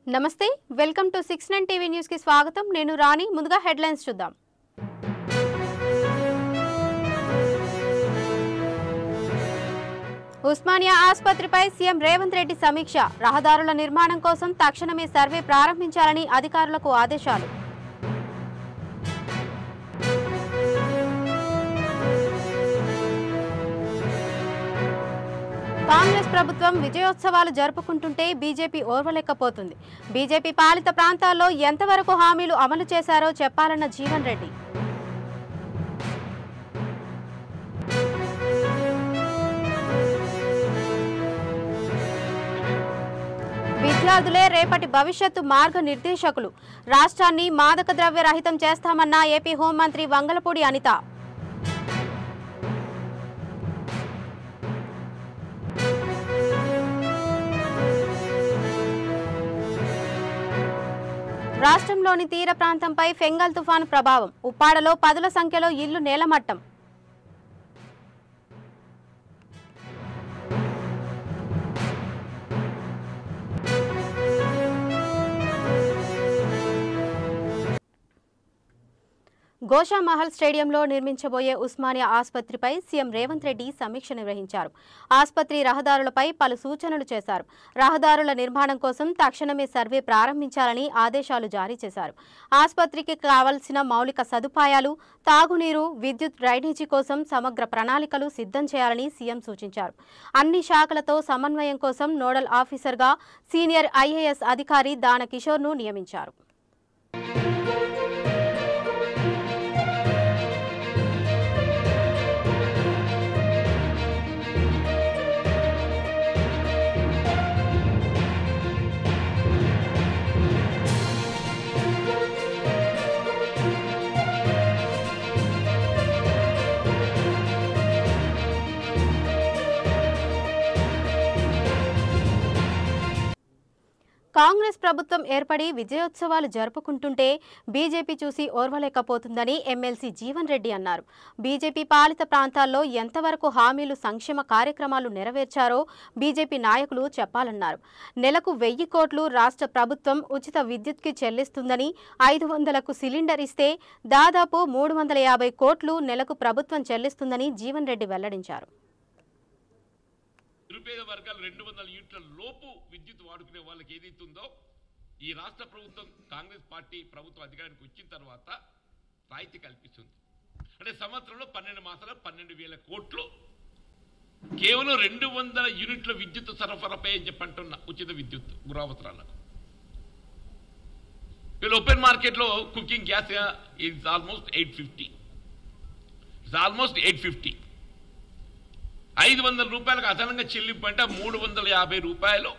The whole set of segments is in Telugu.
నమస్తే వెల్కమ్ టు 69 టీవీ న్యూస్ కి స్వాగతం నేను రాణి ముందుగా హెడ్లైన్స్ చూద్దాం ఉస్మానియా ఆసుపత్రిపై సీఎం రేవంత్ రెడ్డి సమీక్ష రహదారుల నిర్మాణం కోసం తక్షణమే సర్వే ప్రారంభించాలని అధికారులకు ఆదేశాలు కాంగ్రెస్ ప్రభుత్వం విజయోత్సవాలు జరుపుకుంటుంటే బీజేపీ ఓర్వలేకపోతుంది బీజేపీ పాలిత ప్రాంతాల్లో ఎంతవరకు హామీలు అమలు చేశారో చెప్పాలన్న జీవన్ రెడ్డి విద్యార్థులే రేపటి భవిష్యత్తు మార్గనిర్దేశకులు రాష్ట్రాన్ని మాదక ద్రవ్య రహితం చేస్తామన్న ఏపీ హోంమంత్రి వంగలపూడి అనిత రాష్ట్రంలోని తీర ప్రాంతంపై ఫెంగల్ తుఫాను ప్రభావం ఉప్పాడలో పదుల సంఖ్యలో ఇళ్లు నేలమట్టం గోషామహల్ స్టేడియంలో నిర్మించబోయే ఉస్మానియా ఆసుపత్రిపై సీఎం రేవంత్ రెడ్డి సమీక్ష నిర్వహించారు ఆసుపత్రి రహదారులపై పలు సూచనలు చేశారు రహదారుల నిర్మాణం కోసం తక్షణమే సర్వే ప్రారంభించాలని ఆదేశాలు జారీ చేశారు ఆసుపత్రికి కావాల్సిన మౌలిక సదుపాయాలు తాగునీరు విద్యుత్ డ్రైనేజీ కోసం సమగ్ర ప్రణాళికలు సిద్ధం చేయాలని సీఎం సూచించారు అన్ని శాఖలతో సమన్వయం కోసం నోడల్ ఆఫీసర్గా సీనియర్ ఐఏఎస్ అధికారి దాన కిషోర్ను నియమించారు కాంగ్రెస్ ప్రభుత్వం ఏర్పడి విజయోత్సవాలు జరుపుకుంటుంటే బీజేపీ చూసి ఓర్వలేకపోతుందని ఎమ్మెల్సీ జీవన్ రెడ్డి అన్నారు బీజేపీ పాలిత ప్రాంతాల్లో ఎంతవరకు హామీలు సంక్షేమ కార్యక్రమాలు నెరవేర్చారో బీజేపీ నాయకులు చెప్పాలన్నారు నెలకు 1000 కోట్లు రాష్ట్ర ప్రభుత్వం ఉచిత విద్యుత్కి చెల్లిస్తుందని 500కు సిలిండర్ ఇస్తే దాదాపు 350 కోట్లు నెలకు ప్రభుత్వం చెల్లిస్తుందని జీవన్ రెడ్డి వెల్లడించారు నిరుపేద వర్గాలు 200 యూనిట్ల లోపు విద్యుత్ వాడుకునే వాళ్ళకి ఏదైతుందో ఈ రాష్ట్ర ప్రభుత్వం కాంగ్రెస్ పార్టీ ప్రభుత్వం అధికారానికి వచ్చిన తర్వాత రాయితీ కల్పిస్తుంది అంటే సంవత్సరంలో 12 మాసాల 12,000 కోట్లు కేవలం 200 యూనిట్ల విద్యుత్ సరఫరాపై అని చెప్పంటున్న ఉచిత విద్యుత్ గృహావసరాలకు వీళ్ళు ఓపెన్ మార్కెట్లో కుకింగ్ గ్యాస్ ఈజ్ ఆల్మోస్ట్ 850 500 రూపాయలకు అదనంగా చెల్లింపు అంటే 350 రూపాయలు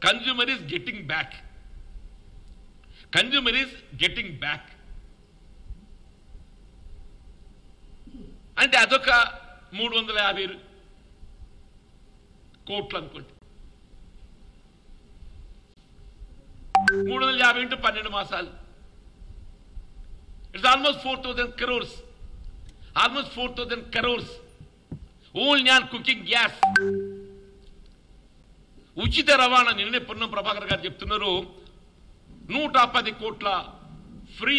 కన్జ్యూమర్ ఈజ్ గెట్టింగ్ బ్యాక్ అంటే అదొక 350 కోట్లు అనుకోండి 350 ఇంటూ 12 మాసాలు it's almost 4,000 crores only on cooking gas ఉచిత రవాణా నిన్నే పొన్నం ప్రభాకర్ గారు చెప్తున్నారు 110 కోట్ల ఫ్రీ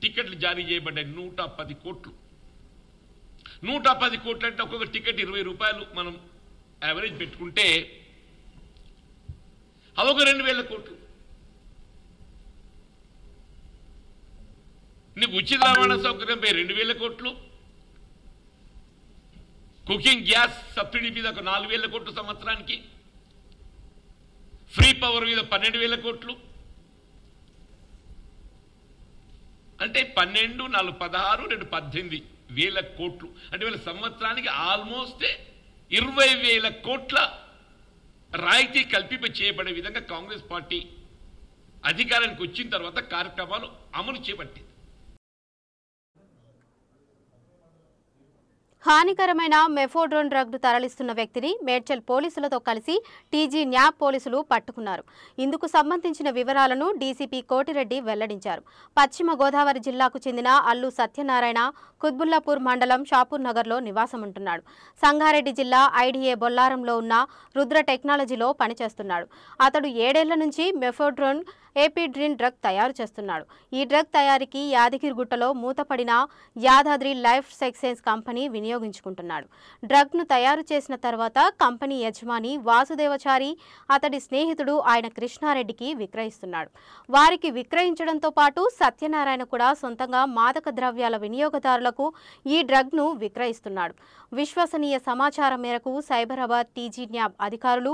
టికెట్లు జారీ చేయబడ్డాయి 110 కోట్లు 110 కోట్లు అంటే ఒక్కొక్క టికెట్ 20 రూపాయలు మనం యావరేజ్ పెట్టుకుంటే అదొక 2,000 కోట్లు నీకు ఉచిత రవాణా సౌకర్యంపై 2,000 కోట్లు కుకింగ్ గ్యాస్ సబ్సిడీ మీద ఒక 4,000 కోట్లు సంవత్సరానికి ఫ్రీ పవర్ మీద 12,000 కోట్లు అంటే 12, 4, 16, 2, 18,000 కోట్లు అంటే వీళ్ళ సంవత్సరానికి ఆల్మోస్ట్ 20,000 కోట్ల రాయితీ కల్పింప చేయబడే విధంగా కాంగ్రెస్ పార్టీ అధికారానికి వచ్చిన తర్వాత కార్యక్రమాలు అమలు చేపట్టింది హానికరమైన మెఫోడ్రోన్ డ్రగ్ను తరలిస్తున్న వ్యక్తిని మేడ్చల్ పోలీసులతో కలిసి టీజీ న్యాబ్ పోలీసులు పట్టుకున్నారు. ఇందుకు సంబంధించిన వివరాలను డీసీపీ కోటిరెడ్డి వెల్లడించారు. పశ్చిమ గోదావరి జిల్లాకు చెందిన అల్లు సత్యనారాయణ కుత్బుల్లాపూర్ మండలం షాపూర్ నగర్లో నివాసముంటున్నాడు. సంగారెడ్డి జిల్లా ఐడీఏ బొల్లారంలో ఉన్న రుద్ర టెక్నాలజీలో పనిచేస్తున్నాడు. అతడు 7 ఏళ్ల నుంచి మెఫోడ్రోన్ ఎపిడ్రిన్ డ్రగ్ తయారు చేస్తున్నాడు. ఈ డ్రగ్ తయారీకి యాదగిరిగుట్టలో మూతపడిన యాదాద్రి లైఫ్ సైన్సెస్ కంపెనీ వినియోగించుకుంటున్నాడు. డ్రగ్ను తయారు చేసిన తర్వాత కంపెనీ యజమాని వాసుదేవచారి అతడి స్నేహితుడు ఆయన కృష్ణారెడ్డికి విక్రయిస్తున్నాడు. వారికి విక్రయించడంతో పాటు సత్యనారాయణ కూడా సొంతంగా మాదక ద్రవ్యాల వినియోగదారులకు ఈ డ్రగ్ను విక్రయిస్తున్నాడు. విశ్వసనీయ సమాచారం మేరకు సైబరాబాద్ టీజీ న్యాబ్ అధికారులు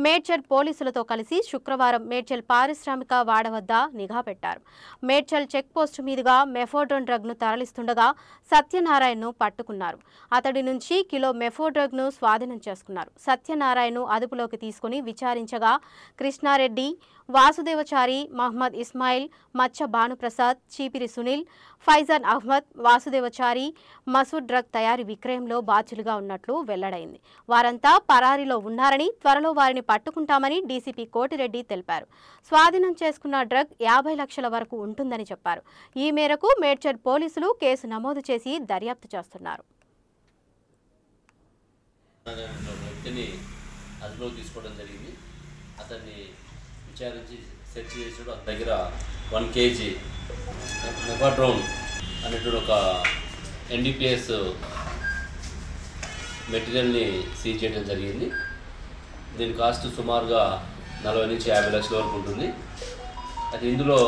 మేడ్చల్ పోలీసులతో కలిసి శుక్రవారం మేడ్చల్ పారిశ్రామిక వాడ వద్ద నిఘా పెట్టారు. మేడ్చల్ చెక్ పోస్టు మీదుగా మెఫోడ్రోన్ డ్రగ్ను తరలిస్తుండగా సత్యనారాయణను పట్టుకున్నారు. అతడి నుంచి కిలో మెఫోడ్రగ్ను స్వాధీనం చేసుకున్నారు. సత్యనారాయణను అదుపులోకి తీసుకుని విచారించగా కృష్ణారెడ్డి, వాసుదేవచారి, మహమ్మద్ ఇస్మాయిల్, మచ్చ భానుప్రసాద్, చీపిరి సునీల్, ఫైజాన్ అహ్మద్, వాసుదేవచారి మసూద్ డ్రగ్ తయారీ విక్రయంలో బాధ్యులుగా ఉన్నట్లు వెల్లడైంది. వారంతా పరారీలో ఉన్నారని, త్వరలో వారిని పట్టుకుంటామని డీసీపీ కోటిరెడ్డి తెలిపారు. స్వాధీనం చేసుకున్న డ్రగ్ 50 లక్షల వరకు ఉంటుందని చెప్పారు. ఈ మేరకు మేడ్చల్ పోలీసులు కేసు నమోదు చేసి దర్యాప్తు చేస్తున్నారు. అదుపులోకి తీసుకోవడం జరిగింది. అతన్ని విచారించి సెర్చ్ చేసాడు. అతని దగ్గర 1 kg మెఫాడ్రోన్ అనేటువంటి ఒక NDPS మెటీరియల్ని సీజ్ చేయడం జరిగింది. దీని కాస్ట్ సుమారుగా 40 నుంచి 50 లక్షల వరకు ఉంటుంది. అది ఇందులో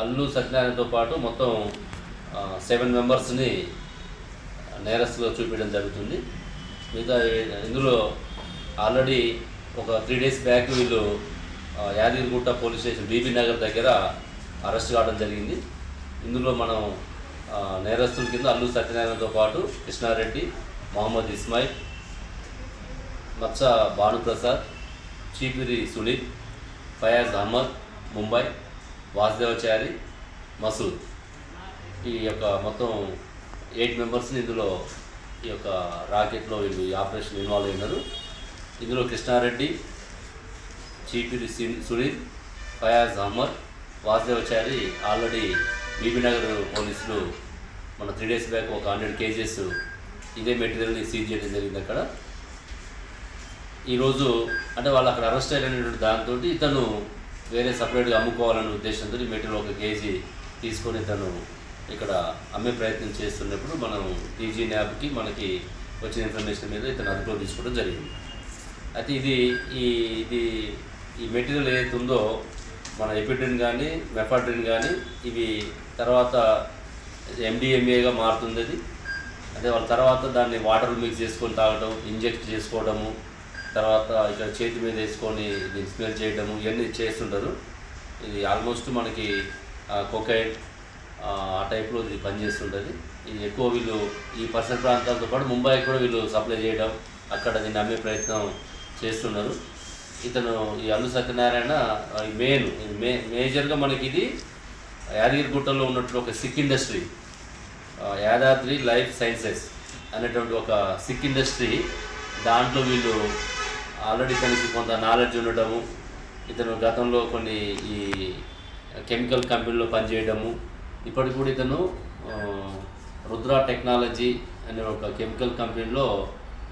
అల్లు సత్యనారాయణతో పాటు మొత్తం 7 మెంబర్స్ని నేరస్తులో చూపించడం జరుగుతుంది. మిగతా ఇందులో ఆల్రెడీ ఒక 3 days బ్యాక్ వీళ్ళు యాదగిరిగుట్ట పోలీస్ స్టేషన్ బీబీ నగర్ దగ్గర అరెస్ట్ కావడం జరిగింది. ఇందులో మనం నేరస్తుల కింద అల్లు సత్యనారాయణతో పాటు కృష్ణారెడ్డి, మహమ్మద్ ఇస్మాయిల్, మచ్చ భానుప్రసాద్, చీపిరి సునీల్, ఫయాజ్ అహ్మద్, ముంబై, వాసుదేవచారి, మసూద్ ఈ యొక్క మొత్తం 8 మెంబర్స్ని ఇందులో ఈ యొక్క రాకెట్లో వీళ్ళు ఈ ఆపరేషన్ ఇన్వాల్వ్ అయినారు. ఇందులో కృష్ణారెడ్డి, చీపిరి సునీల్, ఫయాజ్ అహ్మద్, వాసుదేవచారి ఆల్రెడీ బీబీనగర్ పోలీసులు మన 3 days బ్యాక్ ఒక 100 kgs ఇదే మెటీరియల్ని సీజ్ చేయడం జరిగింది. అక్కడ ఈరోజు అంటే వాళ్ళు అక్కడ అరెస్ట్ అయినటువంటి దాంతో ఇతను వేరే సపరేట్గా అమ్ముకోవాలనే ఉద్దేశంతో ఈ మెటీరియల్ 1 kg తీసుకొని ఇతను ఇక్కడ అమ్మే ప్రయత్నం చేస్తున్నప్పుడు మనం టీజీ న్యాబ్కి మనకి వచ్చిన ఇన్ఫర్మేషన్ మీద ఇతను అదుపులో తీసుకోవడం జరిగింది. అయితే ఈ మెటీరియల్ ఏదైతే ఉందో మన ఎపిడ్రిన్ కానీ మెఫాడ్రిన్ కానీ ఇవి తర్వాత MDMAగా మారుతుంది. అది అదే వాళ్ళ తర్వాత దాన్ని వాటర్ మిక్స్ చేసుకొని తాగడం, ఇంజెక్ట్ చేసుకోవడము, తర్వాత ఇక్కడ చేతి మీద వేసుకొని దీన్ని స్మెల్ చేయడము ఇవన్నీ చేస్తుంటారు. ఇది ఆల్మోస్ట్ మనకి కొకైన్ ఆ టైప్లో ఇది పనిచేస్తుంటుంది. ఇది ఎక్కువ వీళ్ళు ఈ పరిసర ప్రాంతాలతో పాటు ముంబైకి కూడా వీళ్ళు సప్లై చేయడం, అక్కడ దీన్ని అమ్మే ప్రయత్నం చేస్తున్నారు. ఇతను ఈ అల్లు సత్యనారాయణ మేజర్గా మనకి ఇది యాదగిరిగుట్టలో ఉన్నటువంటి ఒక sick industry, Yadadri life sciences అనేటువంటి ఒక సిక్ ఇండస్ట్రీ. దాంట్లో వీళ్ళు ఆల్రెడీ ఇతనికి కొంత నాలెడ్జ్ ఉండటము, ఇతను గతంలో కొన్ని ఈ కెమికల్ కంపెనీలో పనిచేయడము, ఇప్పటికి కూడా ఇతను రుద్ర టెక్నాలజీ అనే ఒక కెమికల్ కంపెనీలో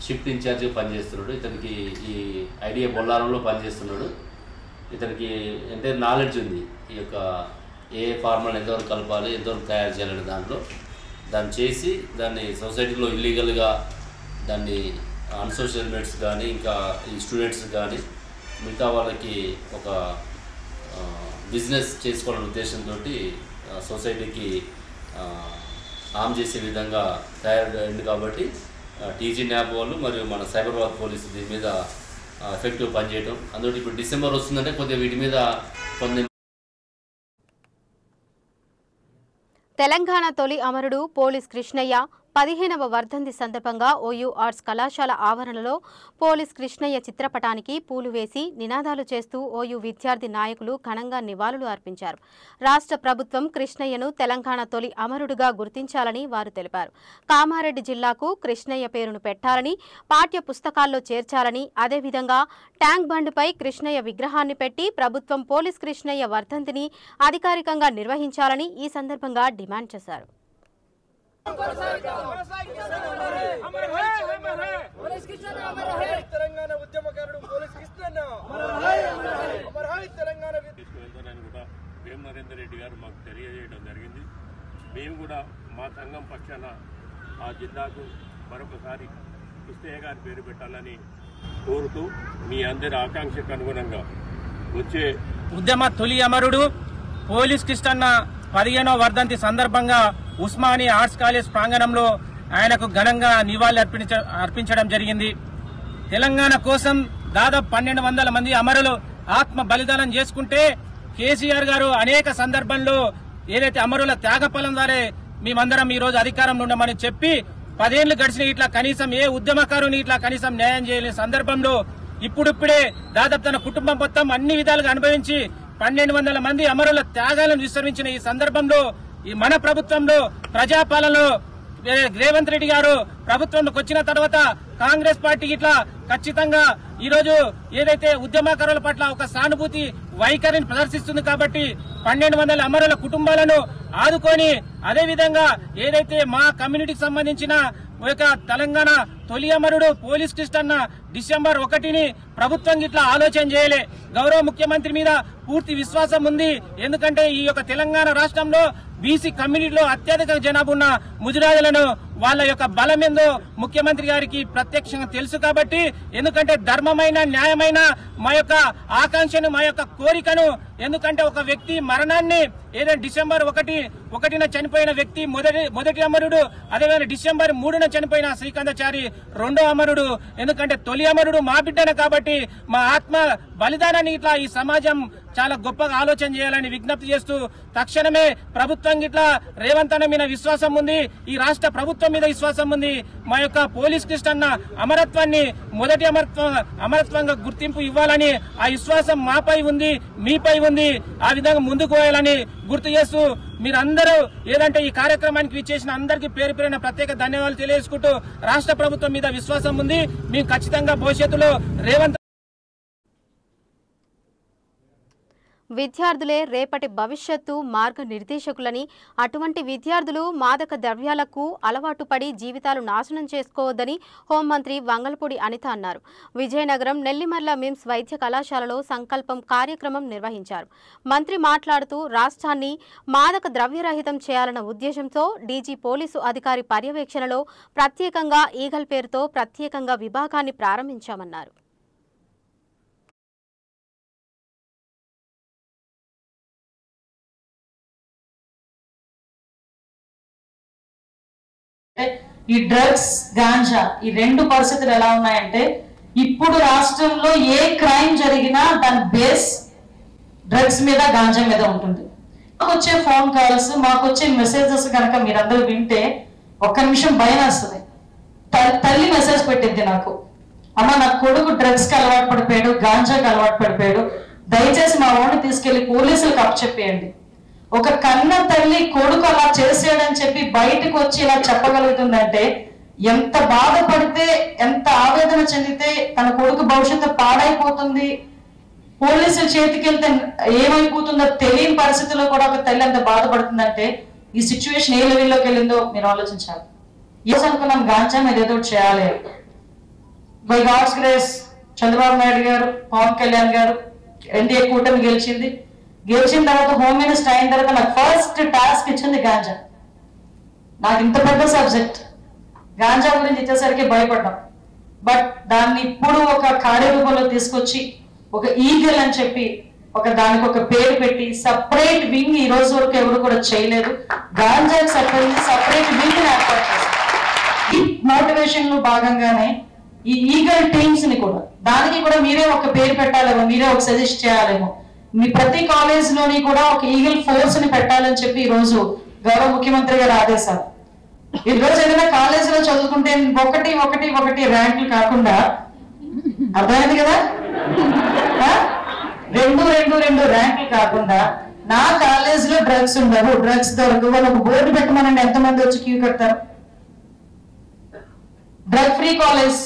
షిఫ్ట్ ఇన్ఛార్జ్గా పనిచేస్తున్నాడు. ఇతనికి ఈ ఐడియా బొల్లారంలో పనిచేస్తున్నాడు. ఇతనికి అంటే నాలెడ్జ్ ఉంది ఈ యొక్క ఏ ఫార్మాలు ఎంతవరకు కలపాలి, ఎంతవరకు తయారు చేయాలని దాన్ని చేసి దాన్ని సొసైటీలో ఇల్లీగల్గా దాన్ని అన్సోషల్ మేట్స్ కానీ ఇంకా ఈ స్టూడెంట్స్ కానీ మిగతా వాళ్ళకి ఒక బిజినెస్ చేసుకోవాలనే ఉద్దేశంతో సొసైటీకి హామ్ చేసే విధంగా తయారైంది. కాబట్టి టీజీ న్యాబ్ వాళ్ళు మరియు మన సైబరాబాద్ పోలీసు దీని మీద ఎఫెక్టివ్ పనిచేయడం. అందులో ఇప్పుడు డిసెంబర్ వస్తుందంటే కొద్దిగా వీటి మీద కొన్ని తెలంగాణ తొలి అమరుడు పోలీస్ కృష్ణయ్య 15వ వర్ధంతి సందర్భంగా ఓయూ ఆర్ట్స్ కళాశాల ఆవరణలో పోలీస్ కృష్ణయ్య చిత్రపటానికి పూలు వేసి నినాదాలు చేస్తూ ఓయూ విద్యార్థి నాయకులు ఘనంగా నివాళులు అర్పించారు. రాష్ట్ర ప్రభుత్వం కృష్ణయ్యను తెలంగాణ తొలి అమరుడుగా గుర్తించాలని వారు తెలిపారు. కామారెడ్డి జిల్లాకు కృష్ణయ్య పేరును పెట్టాలని, పాఠ్య పుస్తకాల్లో చేర్చాలని, అదేవిధంగా ట్యాంక్ బండ్పై కృష్ణయ్య విగ్రహాన్ని పెట్టి ప్రభుత్వం పోలీస్ కృష్ణయ్య వర్ధంతిని అధికారికంగా నిర్వహించాలని ఈ సందర్భంగా డిమాండ్ చేశారు. నరేందర్ రెడ్డి గారు మాకు తెలియజేయడం జరిగింది. మేము కూడా మా సంఘం పక్షాన ఆ జిల్లాకు మరొకసారి కృష్ణయ్య గారి పేరు పెట్టాలని కోరుతూ మీ అందరి ఆకాంక్షకు అనుగుణంగా వచ్చే ఉద్యమ తొలి అమరుడు పోలీస్ కృష్ణన్న 15వ వర్ధంతి సందర్భంగా ఉస్మానియా ఆర్ట్స్ కాలేజ్ ప్రాంగణంలో ఆయనకు ఘనంగా నివాళులు అర్పించడం జరిగింది. తెలంగాణ కోసం దాదాపు 1200 మంది అమరులు ఆత్మ బలిదానం చేసుకుంటే కేసీఆర్ గారు అనేక సందర్భంలో ఏదైతే అమరుల త్యాగఫలం ద్వారా మేమందరం ఈ రోజు అధికారంలో ఉండమని చెప్పి 10 ఏళ్లు గడిచిన ఇట్లా కనీసం ఏ ఉద్యమకారుని ఇట్లా కనీసం న్యాయం చేయలేని సందర్భంలో ఇప్పుడిప్పుడే దాదాపు తన కుటుంబం మొత్తం అన్ని విధాలుగా అనుభవించి 1200 మంది అమరుల త్యాగాలను విస్తరించిన ఈ సందర్భంలో ఈ మన ప్రభుత్వంలో ప్రజాపాలనలో రేవంత్ రెడ్డి గారు ప్రభుత్వంలోకి వచ్చిన తర్వాత కాంగ్రెస్ పార్టీ ఇట్లా ఖచ్చితంగా ఈ రోజు ఏదైతే ఉద్యమకారుల పట్ల ఒక సానుభూతి వైఖరిని ప్రదర్శిస్తుంది కాబట్టి 1200 అమరుల కుటుంబాలను ఆదుకొని అదేవిధంగా ఏదైతే మా కమ్యూనిటీకి సంబంధించిన ఒక తెలంగాణ తొలి అమరుడు పోలీస్ కృష్ణన్న డిసెంబర్ 1ని ప్రభుత్వం ఇట్లా ఆలోచన చేయలే. గౌరవ ముఖ్యమంత్రి మీద పూర్తి విశ్వాసం ఉంది. ఎందుకంటే ఈ యొక్క తెలంగాణ రాష్ట్రంలో బీసీ కమ్యూనిటీలో అత్యధిక జనాభా ఉన్న ముదిరాజులను వాళ్ళ యొక్క బలం ఏందో ముఖ్యమంత్రి గారికి ప్రత్యక్షంగా తెలుసు కాబట్టి ఎందుకంటే ధర్మమైన న్యాయమైన మా యొక్క ఆకాంక్షను మా యొక్క కోరికను ఎందుకంటే ఒక వ్యక్తి మరణాన్ని ఏదైనా డిసెంబర్ 1న చనిపోయిన వ్యక్తి మొదటి అమరుడు, అదేవిధంగా డిసెంబర్ 3న చనిపోయిన శ్రీకాంతాచారి రెండో అమరుడు. ఎందుకంటే తొలి అమరుడు మా బిడ్డనే కాబట్టి మా ఆత్మ బలిదానాన్ని ఇట్లా ఈ సమాజం చాలా గొప్పగా ఆలోచన చేయాలని విజ్ఞప్తి చేస్తూ తక్షణమే ప్రభుత్వం ఇట్లా రేవంత్ అన్న మీద విశ్వాసం ఉంది, ఈ రాష్ట్ర ప్రభుత్వం మీద విశ్వాసం ఉంది. మా యొక్క పోలీస్ కృష్ణన్న అమరత్వాన్ని మొదటి అమరత్వంగా గుర్తింపు ఇవ్వాలని ఆ విశ్వాసం మాపై ఉంది, మీపై ఉంది. ఆ విధంగా ముందుకు పోయాలని గుర్తు చేస్తూ మీరందరూ ఏదంటే ఈ కార్యక్రమానికి విచ్చేసిన అందరికీ పేరు పేరున ప్రత్యేక ధన్యవాదాలు తెలియజేసుకుంటూ రాష్ట్ర ప్రభుత్వం మీద విశ్వాసం ఉంది. మేము ఖచ్చితంగా భవిష్యత్తులో రేవంత్ విద్యార్థులే రేపటి భవిష్యత్తు మార్గనిర్దేశకులని, అటువంటి విద్యార్థులు మాదక ద్రవ్యాలకు అలవాటు పడి జీవితాలు నాశనం చేసుకోవద్దని హోంమంత్రి వంగలపూడి అనిత అన్నారు. విజయనగరం నెల్లిమర్ల మిమ్స్ వైద్య కళాశాలలో సంకల్పం కార్యక్రమం నిర్వహించారు. మంత్రి మాట్లాడుతూ రాష్ట్రాన్ని మాదక ద్రవ్యరహితం చేయాలన్న ఉద్దేశంతో డీజీ పోలీసు అధికారి పర్యవేక్షణలో ప్రత్యేకంగా ఈగల్ పేరుతో ప్రత్యేకంగా విభాగాన్ని ప్రారంభించామన్నారు. ఈ డ్రగ్స్ గాంజా ఈ రెండు పరిస్థితులు ఎలా ఉన్నాయంటే ఇప్పుడు రాష్ట్రంలో ఏ క్రైమ్ జరిగినా దాని బేస్ డ్రగ్స్ మీద గాంజా మీద ఉంటుంది. మాకు వచ్చే ఫోన్ కాల్స్, మాకు వచ్చే మెసేజెస్ కనుక మీరందరూ వింటే ఒక్క నిమిషం భయం వేస్తుంది. తల్లి మెసేజ్ పెట్టింది నాకు, అమ్మ నా కొడుకు డ్రగ్స్ కి అలవాటు పడిపోయాడు, గాంజాకి అలవాటు పడిపోయాడు, దయచేసి మా వాడిని తీసుకెళ్లి పోలీసులకు అప్పచెప్పేయండి. ఒక కన్న తల్లి కొడుకు అలా చేసాడని చెప్పి బయటకు వచ్చి ఇలా చెప్పగలుగుతుందంటే ఎంత బాధపడితే ఎంత ఆవేదన చెందితే తన కొడుకు భవిష్యత్తు పాడైపోతుంది, పోలీసుల చేతికి వెళ్తే ఏమైపోతుందో తెలియని పరిస్థితుల్లో కూడా ఒక తల్లి ఎంత బాధపడుతుందంటే ఈ సిచ్యువేషన్ ఏ లెవెల్లోకి వెళ్ళిందో మీరు ఆలోచించాలి. ఏం అనుకున్నాం, గాంజా మీద ఏదో చేయాలి. By God's grace Chandrababu Naidu garu, Pawan Kalyan గారు ఎన్డీఏ కూటమి గెలిచింది. గెలిచిన తర్వాత హోమ్ మినిస్టర్ అయిన తర్వాత నాకు ఫస్ట్ టాస్క్ ఇచ్చింది గాంజా. నాకు ఇంత పెద్ద సబ్జెక్ట్ గాంజా గురించి ఇచ్చేసరికి భయపడ్డాం. బట్ దాన్ని ఇప్పుడు ఒక కార్యరూపంలో తీసుకొచ్చి ఒక ఈగల్ అని చెప్పి దానికి ఒక పేరు పెట్టి సపరేట్ వింగ్ ఈ రోజు వరకు ఎవరు కూడా చేయలేదు. గాంజాకి సపరేట్ వింగ్ ఏర్పాటు చేశారు. ఈ మోటివేషన్ లో భాగంగానే ఈ ఈగల్ టీమ్స్ ని కూడా దానికి కూడా మీరే ఒక పేరు పెట్టాలేమో, మీరే ఒక సజెస్ట్ చేయాలేమో. మీ ప్రతి కాలేజ్ లోని కూడా ఒక ఈగల్ ఫోర్స్ ని పెట్టాలని చెప్పి ఈ రోజు గౌరవ ముఖ్యమంత్రి గారు ఆదేశాలు. ఈరోజు ఏదైనా కాలేజీలో చదువుకుంటే ఒకటి ఒకటి ఒకటి ర్యాంకులు కాకుండా, అర్థమైంది కదా, 2 ర్యాంకులు కాకుండా నా కాలేజీలో డ్రగ్స్ ఉండవు, డ్రగ్స్ దొరకవు అని ఒక బోర్డు పెట్టమనండి, ఎంతమంది వచ్చి క్యూ కడతారు? డ్రగ్ ఫ్రీ కాలేజ్,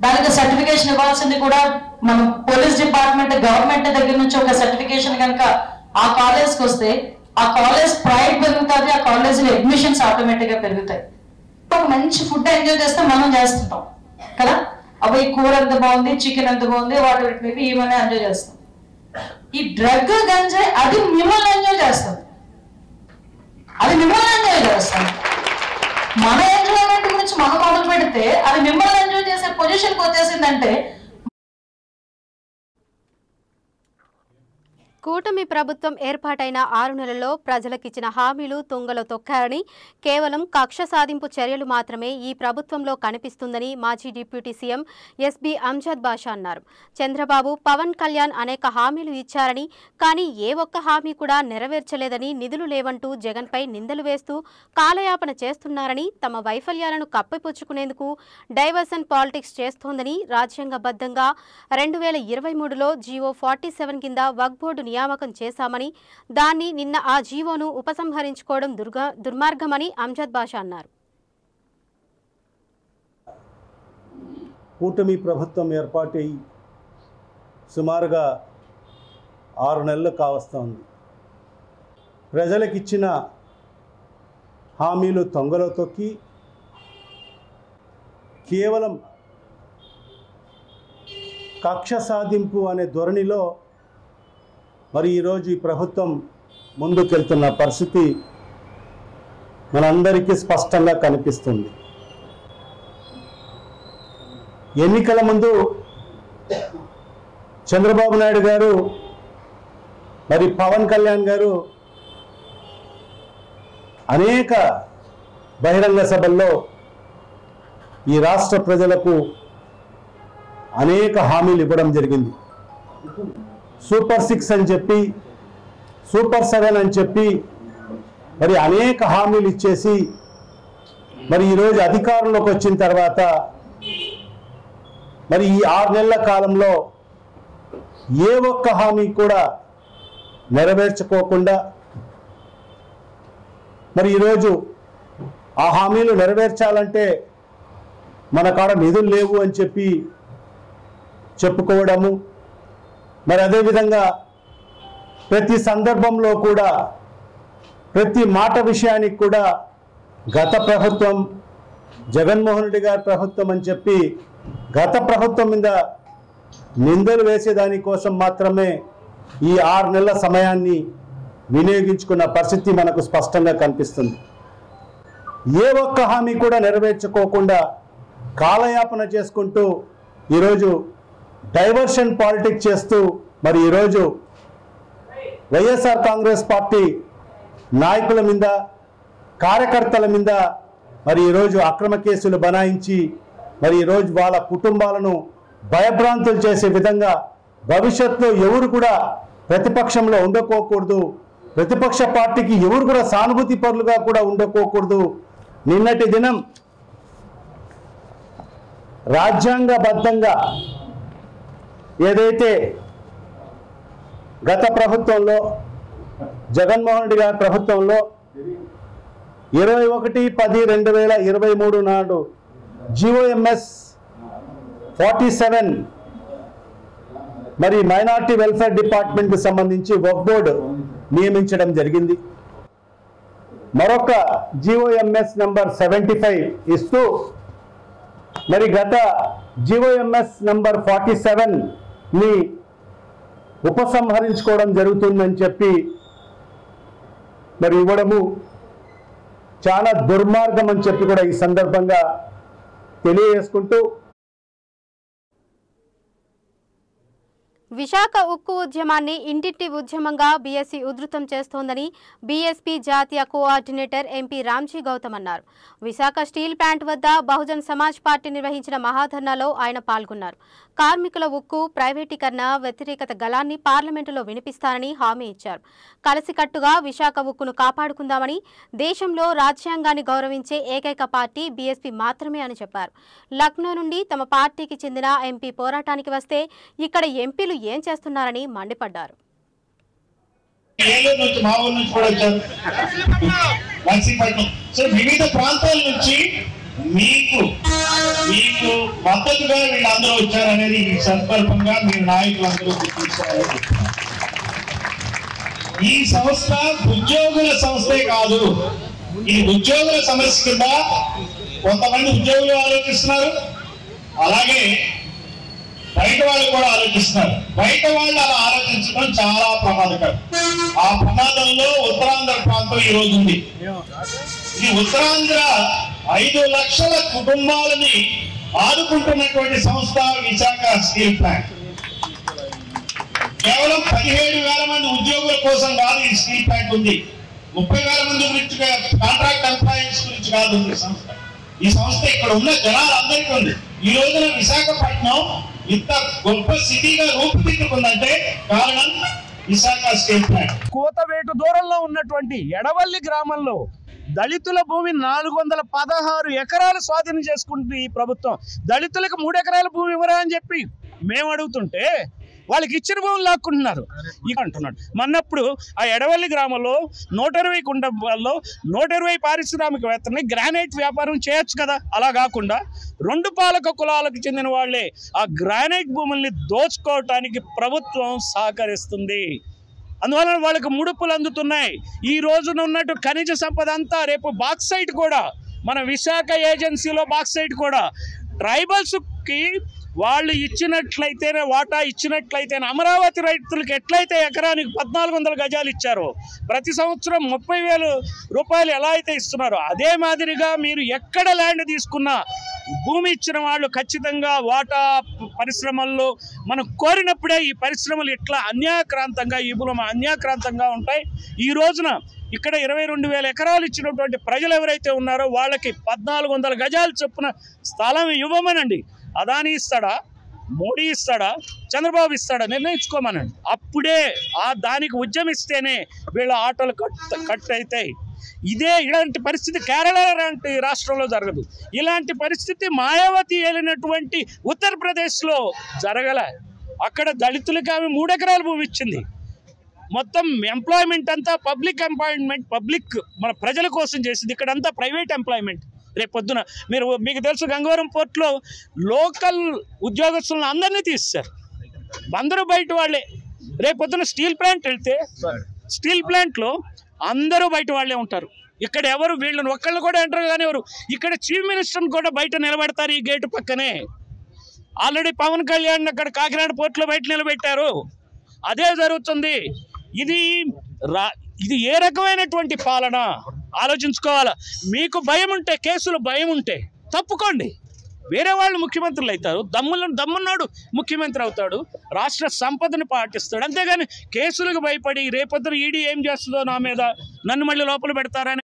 దానికి సర్టిఫికేషన్ ఇవ్వాల్సింది కూడా మనం పోలీస్ డిపార్ట్మెంట్ గవర్నమెంట్ దగ్గర నుంచి ఒక సర్టిఫికేషన్ కనుక ఆ కాలేజ్కి వస్తే ఆ కాలేజ్ ప్రైడ్ పెరుగుతుంది, ఆ కాలేజీలో అడ్మిషన్స్ ఆటోమేటిక్ గా పెరుగుతాయి. ఒక మంచి ఫుడ్ ఎంజాయ్ చేస్తే మనం చేస్తుంటాం కదా, అవి కూర ఎంత బాగుంది, చికెన్ ఎంత బాగుంది, వాటి మేబీ ఇవన్నీ ఎంజాయ్ చేస్తాం. ఈ డ్రగ్ గంజాయి అది మిమ్మల్ని ఎంజాయ్ చేస్తుంది, అది మిమ్మల్ని ఎంజాయ్ చేస్తుంది. మన ఎంజాయ్మెంట్ గురించి మనం మొదలు పెడితే అది మిమ్మల్ని ఎంజాయ్ చేసే పొజిషన్కి వచ్చేసిందంటే, కూటమి ప్రభుత్వం ఏర్పాటైన 6 నెలల్లో ప్రజలకిచ్చిన హామీలు తుంగలో తొక్కారని, కేవలం కక్ష సాధింపు చర్యలు మాత్రమే ఈ ప్రభుత్వంలో కనిపిస్తుందని మాజీ డిప్యూటీ సీఎం ఎస్బీ అంజద్ బాషా అన్నారు. చంద్రబాబు, పవన్ కళ్యాణ్ అనేక హామీలు ఇచ్చారని, కానీ ఏ ఒక్క హామీ కూడా నెరవేర్చలేదని, నిధులు లేవంటూ జగన్పై నిందలు వేస్తూ కాలయాపన చేస్తున్నారని, తమ వైఫల్యాలను కప్పిపుచ్చుకునేందుకు డైవర్షన్ పాలిటిక్స్ చేస్తోందని, రాజ్యాంగబద్ధంగా 2023లో జీవో 47 కింద వక్ఫ్ బోర్డు నియామకం చేశామని, దాన్ని నిన్న ఆ జీవోను ఉపసంహరించుకోవడం దుర్మార్గమని అంజద్ బాషా అన్నారు. కూటమి ప్రభుత్వం ఏర్పాటై సుమారుగా 6 నెలలు కావస్తోంది. ప్రజలకిచ్చిన హామీలు తొంగలో తొక్కి కేవలం కక్ష సాధింపు అనే ధోరణిలో మరి ఈరోజు ఈ ప్రభుత్వం ముందుకెళ్తున్న పరిస్థితి మనందరికీ స్పష్టంగా కనిపిస్తుంది. ఎన్నికల ముందు చంద్రబాబు నాయుడు గారు మరి పవన్ కళ్యాణ్ గారు అనేక బహిరంగ సభల్లో ఈ రాష్ట్ర ప్రజలకు అనేక హామీలు ఇవ్వడం జరిగింది. సూపర్ 6 అని చెప్పి, సూపర్ 7 అని చెప్పి మరి అనేక హామీలు ఇచ్చేసి మరి ఈరోజు అధికారంలోకి వచ్చిన తర్వాత మరి ఈ 6 నెలల కాలంలో ఏ ఒక్క హామీ కూడా నెరవేర్చుకోకుండా మరి ఈరోజు ఆ హామీలు నెరవేర్చాలంటే మన కాడ నిధులు లేవు అని చెప్పి చెప్పుకోవడము, మరి అదేవిధంగా ప్రతి సందర్భంలో కూడా ప్రతి మాట విషయానికి కూడా గత ప్రభుత్వం, జగన్మోహన్ రెడ్డి గారి ప్రభుత్వం అని చెప్పి గత ప్రభుత్వం మీద నిందలు వేసేదానికోసం మాత్రమే ఈ 6 నెలల సమయాన్ని వినియోగించుకున్న పరిస్థితి మనకు స్పష్టంగా కనిపిస్తుంది. ఏ ఒక్క హామీ కూడా నెరవేర్చుకోకుండా కాలయాపన చేసుకుంటూ ఈరోజు డైవర్షన్ పాలిటిక్స్ చేస్తూ మరి ఈరోజు వైఎస్ఆర్ కాంగ్రెస్ పార్టీ నాయకుల మీద, కార్యకర్తల మీద మరి ఈరోజు అక్రమ కేసులు బనాయించి మరి ఈరోజు వాళ్ళ కుటుంబాలను భయభ్రాంతులు చేసే విధంగా భవిష్యత్తులో ఎవరు కూడా ప్రతిపక్షంలో ఉండకోకూడదు, ప్రతిపక్ష పార్టీకి ఎవరు కూడా సానుభూతి పరులుగా కూడా ఉండకోకూడదు. నిన్నటి దినం రాజ్యాంగబద్ధంగా ఏదైతే గత ప్రభుత్వంలో జగన్మోహన్ రెడ్డి గారి ప్రభుత్వంలో 21/10/2023 నాడు GOMS 47 మరి మైనారిటీ వెల్ఫేర్ డిపార్ట్మెంట్కి సంబంధించి వక్ఫ్ బోర్డు నియమించడం జరిగింది. మరొక GOMS నంబర్ 75 ఇస్తూ మరి గత GOMS నంబర్ 47ని ఉపసంహరించుకోవడం జరుగుతుందని చెప్పి మరి ఇవ్వడము చాలా దుర్మార్గం అని చెప్పి కూడా ఈ సందర్భంగా తెలియజేసుకుంటూ, విశాఖ ఉక్కు ఉద్యమాన్ని ఇంటింటి ఉద్యమంగా బీఎస్పీ ఉధృతం చేస్తోందని బీఎస్పీ జాతీయ కోఆర్డినేటర్ ఎంపీ రామ్జీ గౌతమ్ అన్నారు. విశాఖ స్టీల్ ప్లాంట్ వద్ద బహుజన్ సమాజ్ పార్టీ నిర్వహించిన మహాధర్నాలో ఆయన పాల్గొన్నారు. కార్మికుల ఉక్కు ప్రైవేటీకరణ వ్యతిరేకత గళాన్ని పార్లమెంటులో వినిపిస్తారని హామీ ఇచ్చారు. కలిసికట్టుగా విశాఖ ఉక్కును కాపాడుకుందామని, దేశంలో రాజ్యాంగాన్ని గౌరవించే ఏకైక పార్టీ బీఎస్పీ మాత్రమే అని చెప్పారు. లక్నో నుండి తమ పార్టీకి చెందిన ఎంపీ పోరాటానికి వస్తే ఇక్కడ ఎంపీలు ఏం చేస్తున్నారని మండిపడ్డారు. ఏలూరు నుంచి మా ఊరు నుంచి కూడా వచ్చారు, నర్సీపట్నం. సో వివిధ ప్రాంతాల నుంచి మీకు మద్దతుగా వీళ్ళందరూ వచ్చారనేది ఈ సందర్భంగా మీరు నాయకులందరూ గుర్తించాలని. ఈ సంస్థ ఉద్యోగుల సంస్థే కాదు, ఈ ఉద్యోగుల సమస్య కింద కొంతమంది ఉద్యోగులు ఆలోచిస్తున్నారు, అలాగే బయట వాళ్ళు కూడా ఆలోచిస్తున్నారు. బయట వాళ్ళు అలా ఆలోచించడం చాలా ప్రమాదకరం. ఆ ప్రమాదంలో ఉత్తరాంధ్ర ప్రాంతం ఈ రోజు ఉంది. ఈ ఉత్తరాంధ్ర 5 లక్షల కుటుంబాలని ఆదుకుంటున్నటువంటి సంస్థ విశాఖ స్టీల్ ప్లాంట్. కేవలం 17,000 మంది ఉద్యోగుల కోసం కాదు ఈ స్టీల్ ప్లాంట్ ఉంది. 30,000 మంది గురించి, కాంట్రాక్ట్ ఎంప్లాయీస్ గురించి కాదు ఈ సంస్థ. ఈ సంస్థ ఇక్కడ ఉన్న జనాలందరికీ ఉంది. ఈ రోజున విశాఖపట్నం ఇంత గొప్ప సిటీగా రూపుదిద్దుకుందంటే కారణం విశాఖ స్టీల్ ప్లాంట్. కోతవేటు దూరంలో ఉన్నటువంటి ఎడవల్లి గ్రామంలో దళితుల భూమి 416 ఎకరాలు స్వాధీనం చేసుకుంటుంది ఈ ప్రభుత్వం. దళితులకు 3 ఎకరాల భూమి ఇవ్వరా అని చెప్పి మేము అడుగుతుంటే వాళ్ళకి ఇచ్చిన భూములు లాక్కుంటున్నారు ఇక అంటున్నాడు. మొన్నప్పుడు ఆ ఎడవల్లి గ్రామంలో 120 కుండల్లో 120 పారిశ్రామికవేత్తల్ని గ్రానైట్ వ్యాపారం చేయొచ్చు కదా. అలా కాకుండా 2 పాలక కులాలకు చెందిన వాళ్లే ఆ గ్రానైట్ భూముల్ని దోచుకోవటానికి ప్రభుత్వం సహకరిస్తుంది. అందువలన వాళ్ళకి ముడుపులు అందుతున్నాయి. ఈ రోజున ఉన్నట్టు ఖనిజ సంపద అంతా రేపు బాక్సైట్ కూడా, మన విశాఖ ఏజెన్సీలో బాక్సైట్ కూడా ట్రైబల్స్కి వాళ్ళు ఇచ్చినట్లయితేనే, వాటా ఇచ్చినట్లయితేనే, అమరావతి రైతులకు ఎట్లయితే ఎకరానికి 1400 గజాలు ఇచ్చారో, ప్రతి సంవత్సరం 30,000 రూపాయలు ఎలా అయితే ఇస్తున్నారో, అదే మాదిరిగా మీరు ఎక్కడ ల్యాండ్ తీసుకున్నా భూమి ఇచ్చిన వాళ్ళు ఖచ్చితంగా వాటా పరిశ్రమల్లో మనం కోరినప్పుడే ఈ పరిశ్రమలు ఇట్లా అన్యాక్రాంతంగా, ఈ భూమి అన్యాక్రాంతంగా ఉంటాయి. ఈ రోజున ఇక్కడ 22,000 ఎకరాలు ఇచ్చినటువంటి ప్రజలు ఎవరైతే ఉన్నారో వాళ్ళకి 1400 గజాలు చొప్పున స్థలం ఇవ్వమనండి. అదాని ఇస్తాడా, మోడీ ఇస్తాడా, చంద్రబాబు ఇస్తాడా నిర్ణయించుకోమనండి. అప్పుడే దానికి ఉద్యమిస్తేనే వీళ్ళ ఆటలు కట్ అవుతాయి. ఇలాంటి పరిస్థితి కేరళ లాంటి రాష్ట్రంలో జరగదు. ఇలాంటి పరిస్థితి మాయావతి ఏలినటువంటి ఉత్తరప్రదేశ్లో జరగలే. అక్కడ దళితులకి ఆమె 3 ఎకరాల భూమి ఇచ్చింది. మొత్తం ఎంప్లాయ్మెంట్ అంతా పబ్లిక్ ఎంప్లాయ్మెంట్, పబ్లిక్ మన ప్రజల కోసం చేసింది. ఇక్కడంతా ప్రైవేట్ ఎంప్లాయ్మెంట్. రేపు పొద్దున మీకు తెలుసు, గంగవరం పోర్ట్లో లోకల్ ఉద్యోగస్తులను అందరినీ తీస్తారు, అందరూ బయట వాళ్ళే. రేపు పొద్దున స్టీల్ ప్లాంట్ వెళ్తే స్టీల్ ప్లాంట్లో అందరూ బయట వాళ్ళే ఉంటారు. ఇక్కడ ఎవరు వీళ్ళని ఒక్కళ్ళు కూడా ఎంటర్ కానీ ఎవరు. ఇక్కడ చీఫ్ మినిస్టర్ని కూడా బయట నిలబెడతారు ఈ గేటు పక్కనే. ఆల్రెడీ పవన్ కళ్యాణ్ అక్కడ కాకినాడ పోర్ట్లో బయట నిలబెట్టారు. అదే జరుగుతుంది. ఇది ఏ రకమైనటువంటి పాలన ఆలోచించుకోవాలా. మీకు భయం ఉంటే, కేసులు భయం ఉంటే తప్పుకోండి. వేరే వాళ్ళు ముఖ్యమంత్రులు అవుతారు, దమ్మున్నాడు ముఖ్యమంత్రి అవుతాడు, రాష్ట్ర సంపదను పాటిస్తాడు. అంతేగాని కేసులకు భయపడి రేపొద్దున ఈడీ ఏం చేస్తుందో నా మీద, నన్ను మళ్ళీ లోపల పెడతారని.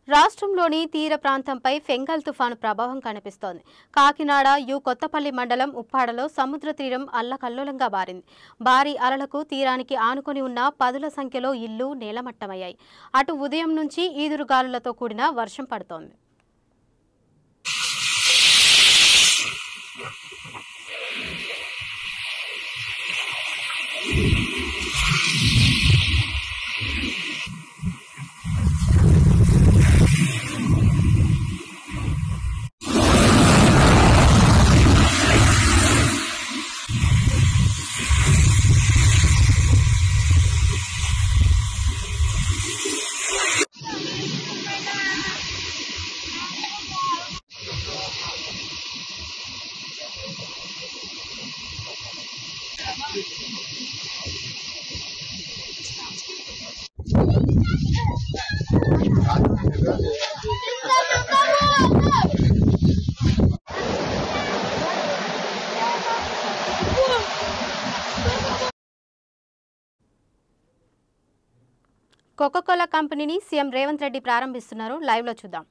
రాష్ట్రంలోని తీర ప్రాంతంపై ఫెంగల్ తుఫాను ప్రభావం కనిపిస్తోంది. కాకినాడ కొత్తపల్లి మండలం ఉప్పాడలో సముద్ర తీరం అల్లకల్లోలంగా మారింది. భారీ అలలకు తీరానికి ఆనుకొని ఉన్న 10ల సంఖ్యలో ఇళ్లు నేలమట్టమయ్యాయి. అటు ఉదయం నుంచి ఈదురుగాలులతో కూడిన వర్షం పడుతోంది. కోకోకోలా కంపెనీని సీఎం రేవంత్ రెడ్డి ప్రారంభిస్తున్నారు. లైవ్ లో చూద్దాం.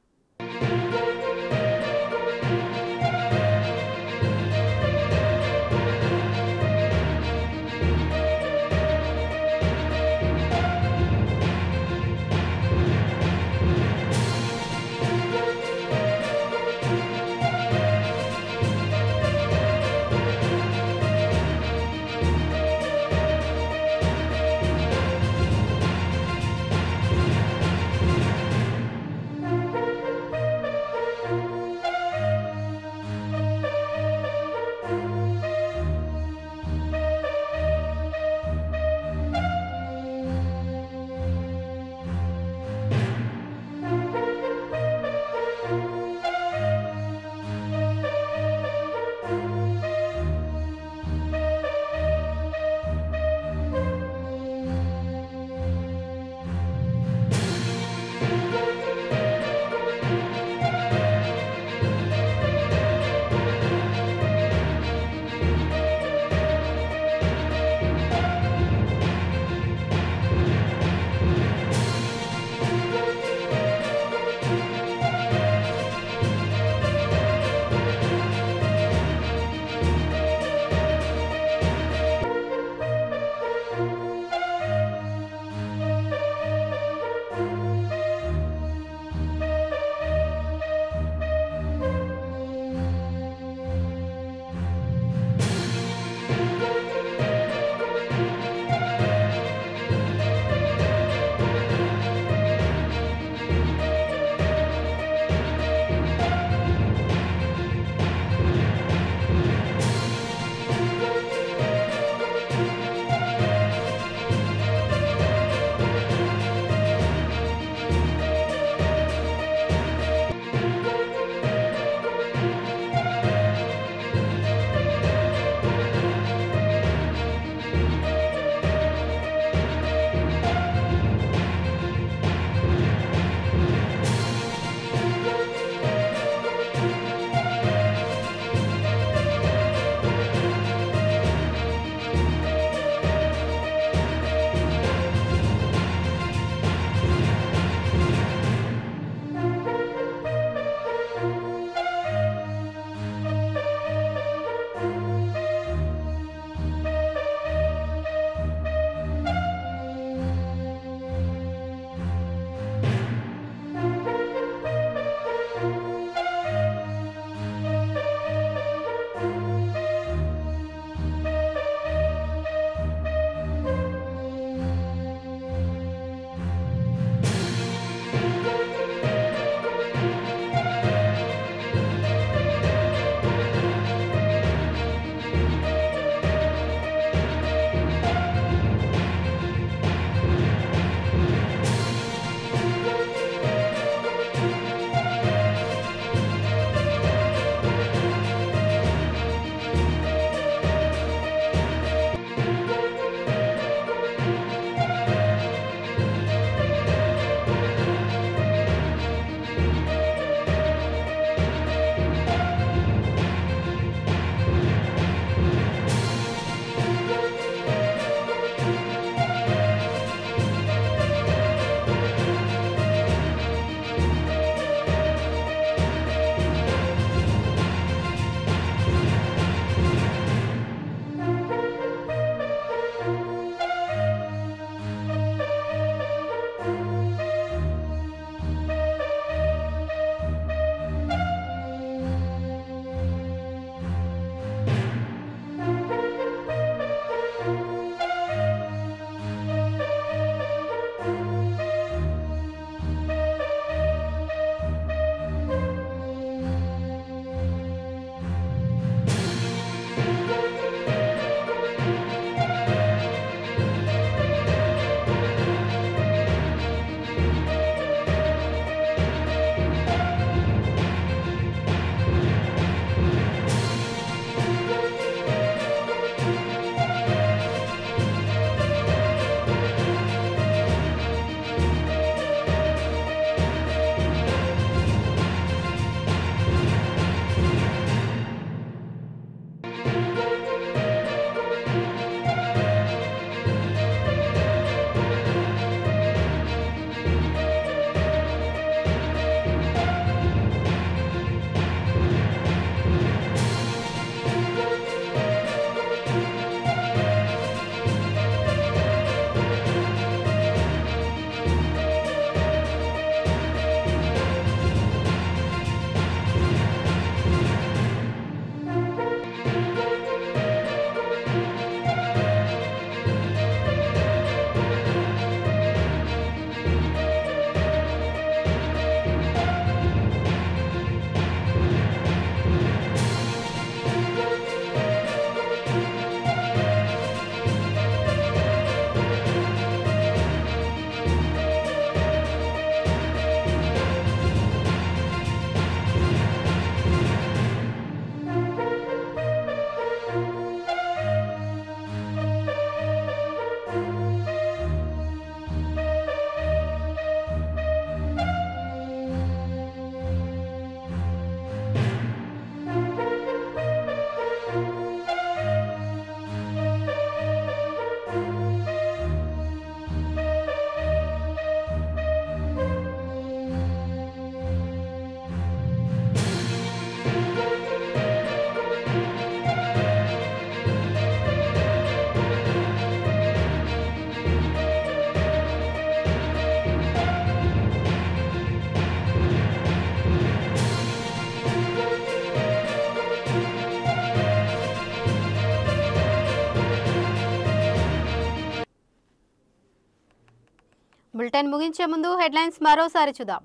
బులెటిన్ ముగించే ముందు హెడ్లైన్స్ మరోసారి చూద్దాం.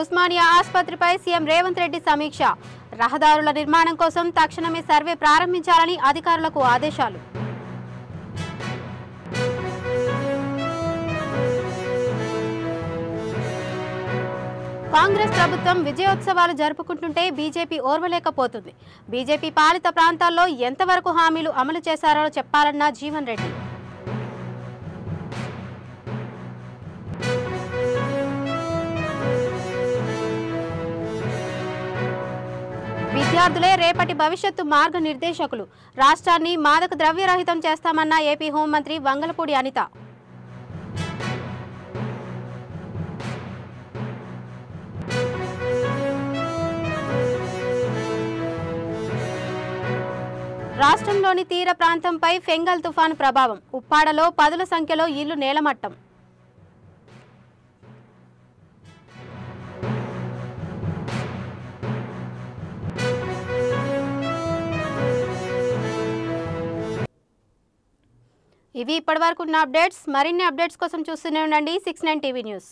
ఉస్మానియా ఆసుపత్రిపై సీఎం రేవంత్ రెడ్డి సమీక్ష. రహదారుల నిర్మాణం కోసం తక్షణమే సర్వే ప్రారంభించాలని అధికారులకు ఆదేశాలు. కాంగ్రెస్ ప్రభుత్వం విజయోత్సవాలు జరుపుకుంటుంటే బీజేపీ ఓర్వలేకపోతుంది. బీజేపీ పాలిత ప్రాంతాల్లో ఎంతవరకు హామీలు అమలు చేశారో చెప్పాలన్న జీవన్ రెడ్డి. విద్యార్థులే రేపటి భవిష్యత్తు మార్గనిర్దేశకులు. రాష్ట్రాన్ని మాదక ద్రవ్యరహితం చేస్తామన్న ఏపీ హోంమంత్రి వంగలపూడి అనిత. రాష్ట్రంలోని తీర ప్రాంతంపై ఫెంగల్ తుఫాను ప్రభావం. ఉప్పాడలో పదుల సంఖ్యలో ఇళ్లు నేలమట్టం. ఇవి ఇప్పటివరకు ఉన్న అప్డేట్స్. మరిన్ని అప్డేట్స్ కోసం చూస్తూనే ఉండండి 69 టీవీ న్యూస్.